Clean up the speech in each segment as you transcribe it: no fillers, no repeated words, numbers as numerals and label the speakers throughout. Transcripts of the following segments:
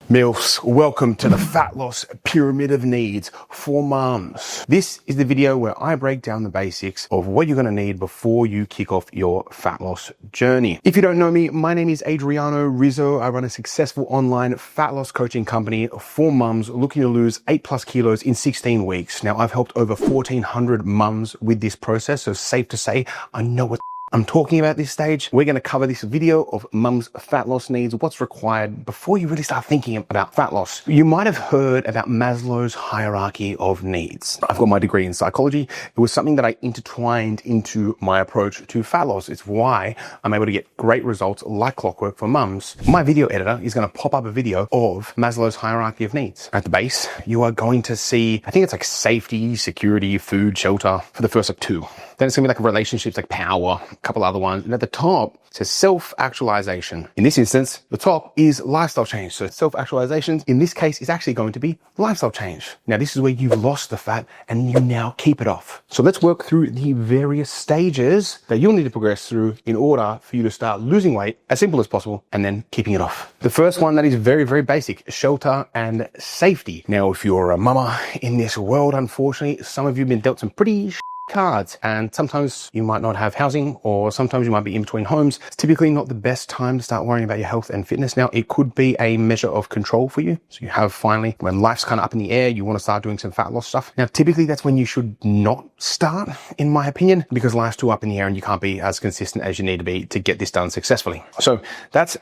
Speaker 1: MILFs, welcome to the Fat Loss Pyramid of Needs for Mums. This is the video where I break down the basics of what you're going to need before you kick off your fat loss journey. If you don't know me, my name is Adriano Rizzo. I run a successful online fat loss coaching company for mums looking to lose 8+ kilos in 16 weeks. Now, I've helped over 1,400 mums with this process, so safe to say I know what I'm talking about this stage. We're going to cover this video of mum's fat loss needs, what's required before you really start thinking about fat loss. You might have heard about Maslow's hierarchy of needs. I've got my degree in psychology. It was something that I intertwined into my approach to fat loss. It's why I'm able to get great results like clockwork for mums. My video editor is going to pop up a video of Maslow's hierarchy of needs. At the base, you are going to see, I think it's like safety, security, food, shelter for the first two. Then it's going to be like relationships, like power, a couple other ones. And at the top, it says self-actualization. In this instance, the top is lifestyle change. So self-actualization, in this case, is actually going to be lifestyle change. Now, this is where you've lost the fat and you now keep it off. So let's work through the various stages that you'll need to progress through in order for you to start losing weight as simple as possible and then keeping it off. The first one that is very, very basic, shelter and safety. Now, if you're a mama in this world, unfortunately, some of you have been dealt some pretty cards, and sometimes you might not have housing, or sometimes you might be in between homes. It's typically not the best time to start worrying about your health and fitness. Now, it could be a measure of control for you. So you have finally, when life's kind of up in the air, you want to start doing some fat loss stuff. Now, typically that's when you should not start, in my opinion, because life's too up in the air and you can't be as consistent as you need to be to get this done successfully. So that's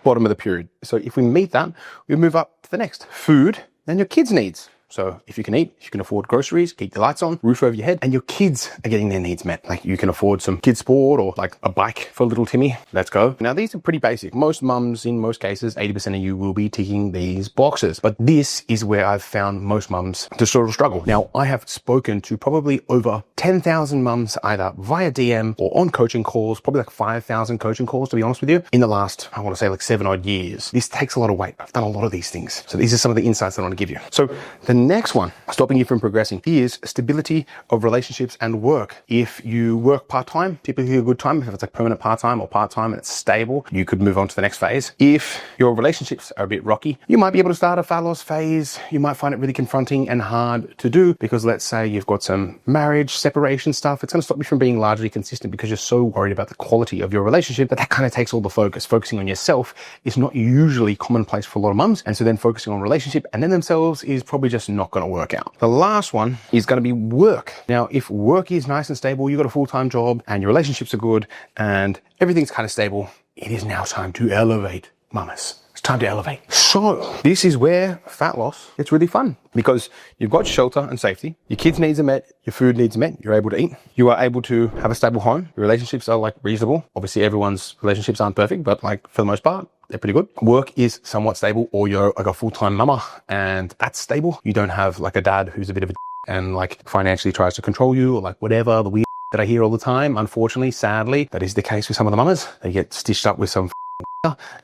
Speaker 1: bottom of the period. So if we meet that, we move up to the next. Food and your kids' needs. So if you can eat, if you can afford groceries, keep the lights on, roof over your head, and your kids are getting their needs met. Like you can afford some kid sport or like a bike for little Timmy. Let's go. Now, these are pretty basic. Most mums, in most cases, 80% of you will be ticking these boxes. But this is where I've found most mums to sort of struggle. Now, I have spoken to probably over 10,000 mums either via DM or on coaching calls, probably like 5,000 coaching calls, to be honest with you, in the last, I want to say like 7 odd years. This takes a lot of weight. I've done a lot of these things. So these are some of the insights that I want to give you. So the next one, stopping you from progressing, is stability of relationships and work. If you work part-time, typically a good time. If it's like permanent part-time or part-time and it's stable, you could move on to the next phase. If your relationships are a bit rocky, you might be able to start a fat loss phase. You might find it really confronting and hard to do because let's say you've got some marriage, separation stuff. It's going to stop you from being largely consistent because you're so worried about the quality of your relationship that kind of takes all the focus. Focusing on yourself is not usually commonplace for a lot of mums. And so then focusing on relationship and then themselves is probably just not going to work out. The last one is going to be work. Now, if work is nice and stable, you've got a full-time job and your relationships are good and everything's kind of stable, it is now time to elevate, mamas. It's time to elevate. So this is where fat loss gets really fun because you've got shelter and safety. Your kids' needs are met. Your food needs are met. You're able to eat. You are able to have a stable home. Your relationships are like reasonable. Obviously, everyone's relationships aren't perfect, but like for the most part, they're pretty good. Work is somewhat stable, or you're like a full-time mama and that's stable. You don't have like a dad who's a bit of a and like financially tries to control you or like whatever, the weird that I hear all the time. Unfortunately, sadly, that is the case with some of the mamas. They get stitched up with some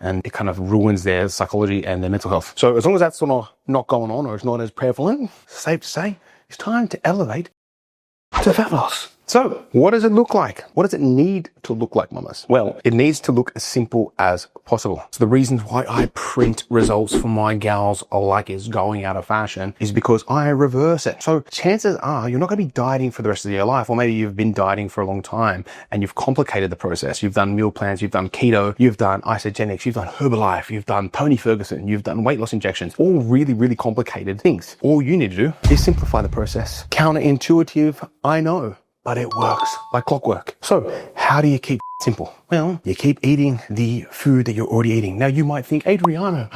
Speaker 1: and it kind of ruins their psychology and their mental health. So as long as that's sort of not going on or it's not as prevalent, safe to say, it's time to elevate to fat loss. So what does it look like? What does it need to look like, mamas? Well, it needs to look as simple as possible. So the reasons why I print results for my gals like it's going out of fashion is because I reverse it. So chances are you're not going to be dieting for the rest of your life, or maybe you've been dieting for a long time and you've complicated the process. You've done meal plans, you've done keto, you've done isogenics, you've done Herbalife, you've done Tony Ferguson, you've done weight loss injections, all really, really complicated things. All you need to do is simplify the process. Counterintuitive, I know, but it works like clockwork. So how do you keep it simple? Well, you keep eating the food that you're already eating. Now you might think, Adriano,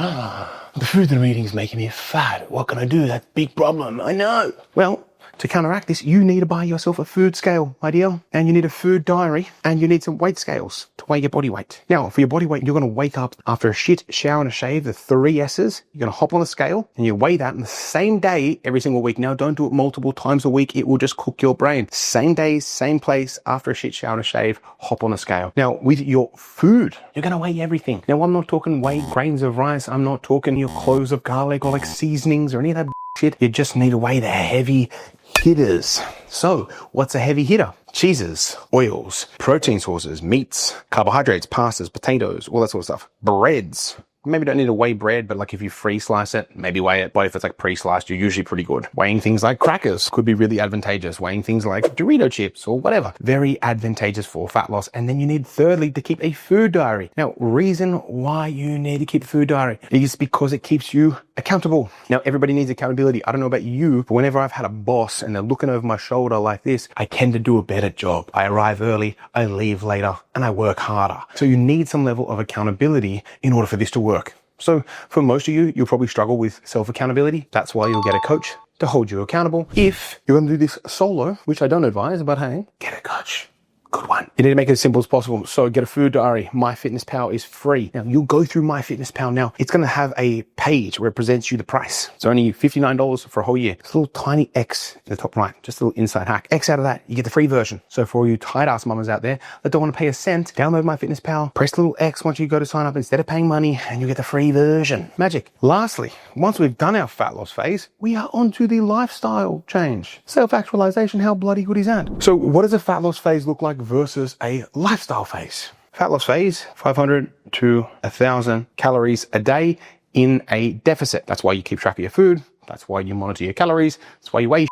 Speaker 1: the food that I'm eating is making me fat. What can I do? That's a big problem. I know. Well, to counteract this, you need to buy yourself a food scale, my dear, and you need a food diary, and you need some weight scales to weigh your body weight. Now, for your body weight, you're going to wake up after a shit, shower, and a shave, the 3 S's. You're going to hop on the scale, and you weigh that in the same day every single week. Now, don't do it multiple times a week. It will just cook your brain. Same day, same place, after a shit, shower, and a shave, hop on the scale. Now, with your food, you're going to weigh everything. Now, I'm not talking weigh grains of rice. I'm not talking your cloves of garlic or like seasonings or any of that shit. You just need to weigh the heavy hitters. So what's a heavy hitter? Cheeses, oils, protein sources, meats, carbohydrates, pastas, potatoes, all that sort of stuff. Breads, maybe don't need to weigh bread, but like if you free slice it, maybe weigh it. But if it's like pre-sliced, you're usually pretty good. Weighing things like crackers could be really advantageous. Weighing things like Dorito chips or whatever, very advantageous for fat loss. And then you need, thirdly, to keep a food diary. Now, reason why you need to keep a food diary is because it keeps you accountable. Now, everybody needs accountability. I don't know about you, but whenever I've had a boss and they're looking over my shoulder like this, I tend to do a better job. I arrive early, I leave later, and I work harder. So you need some level of accountability in order for this to work. So for most of you, you'll probably struggle with self-accountability. That's why you'll get a coach to hold you accountable. If you're going to do this solo, which I don't advise, but hey, get a coach. Good one. You need to make it as simple as possible. So get a food diary. MyFitnessPal is free. Now you'll go through MyFitnessPal now. It's going to have a page where it presents you the price. It's only $59 for a whole year. It's a little tiny X in the top right, just a little inside hack. X out of that, you get the free version. So for all you tight ass mamas out there that don't want to pay a cent, download MyFitnessPal, press the little X once you go to sign up instead of paying money, and you get the free version. Magic. Lastly, once we've done our fat loss phase, we are onto the lifestyle change. Self-actualization, how bloody good is that? So what does a fat loss phase look like versus a lifestyle phase? Fat loss phase, 500 to 1,000 calories a day in a deficit. That's why you keep track of your food. That's why you monitor your calories. That's why you weigh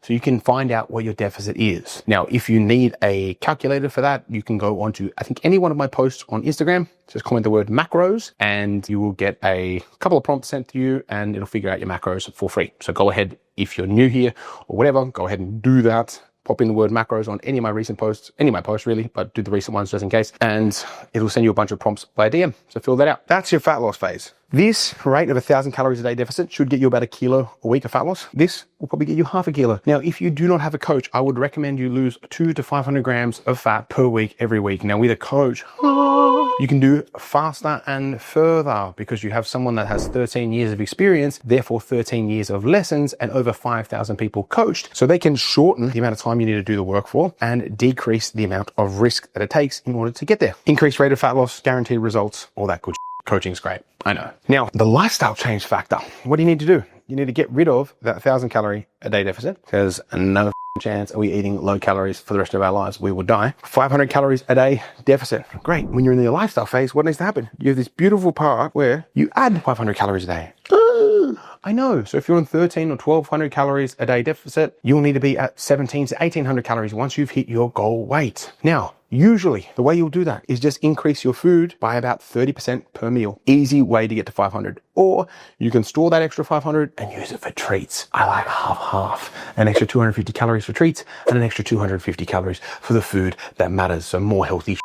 Speaker 1: so you can find out what your deficit is. Now, if you need a calculator for that, you can go onto, I think, any one of my posts on Instagram. Just comment the word macros and you will get a couple of prompts sent to you and it'll figure out your macros for free. So go ahead, if you're new here or whatever, go ahead and do that. Pop in the word macros on any of my recent posts, any of my posts really, but do the recent ones just in case. And it'll send you a bunch of prompts by DM. So fill that out. That's your fat loss phase. This rate of 1,000 calories a day deficit should get you about 1 kilo a week of fat loss. This will probably get you half a kilo. Now, if you do not have a coach, I would recommend you lose 200 to 500 grams of fat per week, every week. Now, with a coach, you can do faster and further because you have someone that has 13 years of experience, therefore 13 years of lessons and over 5,000 people coached. So they can shorten the amount of time you need to do the work for and decrease the amount of risk that it takes in order to get there. Increased rate of fat loss, guaranteed results, all that good shit. Coaching's great. I know. Now, the lifestyle change factor. What do you need to do? You need to get rid of that 1,000 calorie a day deficit because no chance are we eating low calories for the rest of our lives. We will die. 500 calories a day deficit. Great. When you're in the lifestyle phase, what needs to happen? You have this beautiful part where you add 500 calories a day. I know. So if you're on 13 or 1,200 calories a day deficit, you'll need to be at 17 to 1,800 calories once you've hit your goal weight. Now, usually the way you'll do that is just increase your food by about 30% per meal. Easy way to get to 500. Or you can store that extra 500 and use it for treats. I like half. An extra 250 calories for treats and an extra 250 calories for the food that matters. So more healthy,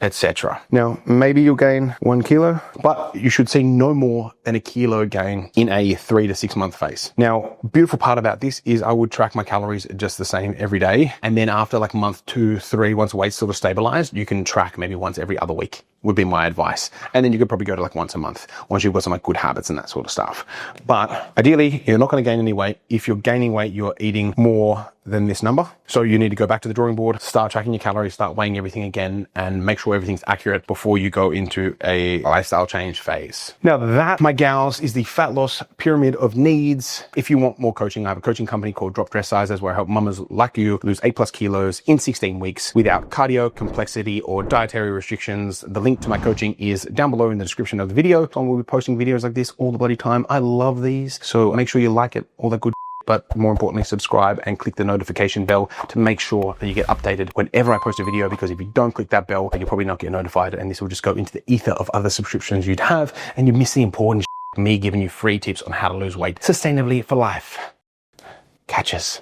Speaker 1: etc. Now, maybe you'll gain 1 kilo, but you should see no more than 1 kilo gain in a 3 to 6 month phase. Now, beautiful part about this is I would track my calories just the same every day. And then after like month 2, 3, once weight's sort of stabilized, you can track maybe once every other week would be my advice. And then you could probably go to like once a month once you've got some like good habits and that sort of stuff. But ideally, you're not going to gain any weight. If you're gaining weight, you're eating more than this number. So you need to go back to the drawing board, start tracking your calories, start weighing everything again, and make sure everything's accurate before you go into a lifestyle change phase. Now that, my gals, is the fat loss pyramid of needs. If you want more coaching, I have a coaching company called Drop Dress Sizes where I help mamas like you lose 8+ kilos in 16 weeks without cardio, complexity, or dietary restrictions. The link to my coaching is down below in the description of the video. So I will be posting videos like this all the bloody time. I love these. So make sure you like it, all that good. But more importantly, subscribe and click the notification bell to make sure that you get updated whenever I post a video, because if you don't click that bell, you'll probably not get notified and this will just go into the ether of other subscriptions you'd have and you miss the important me giving you free tips on how to lose weight sustainably for life. Catches.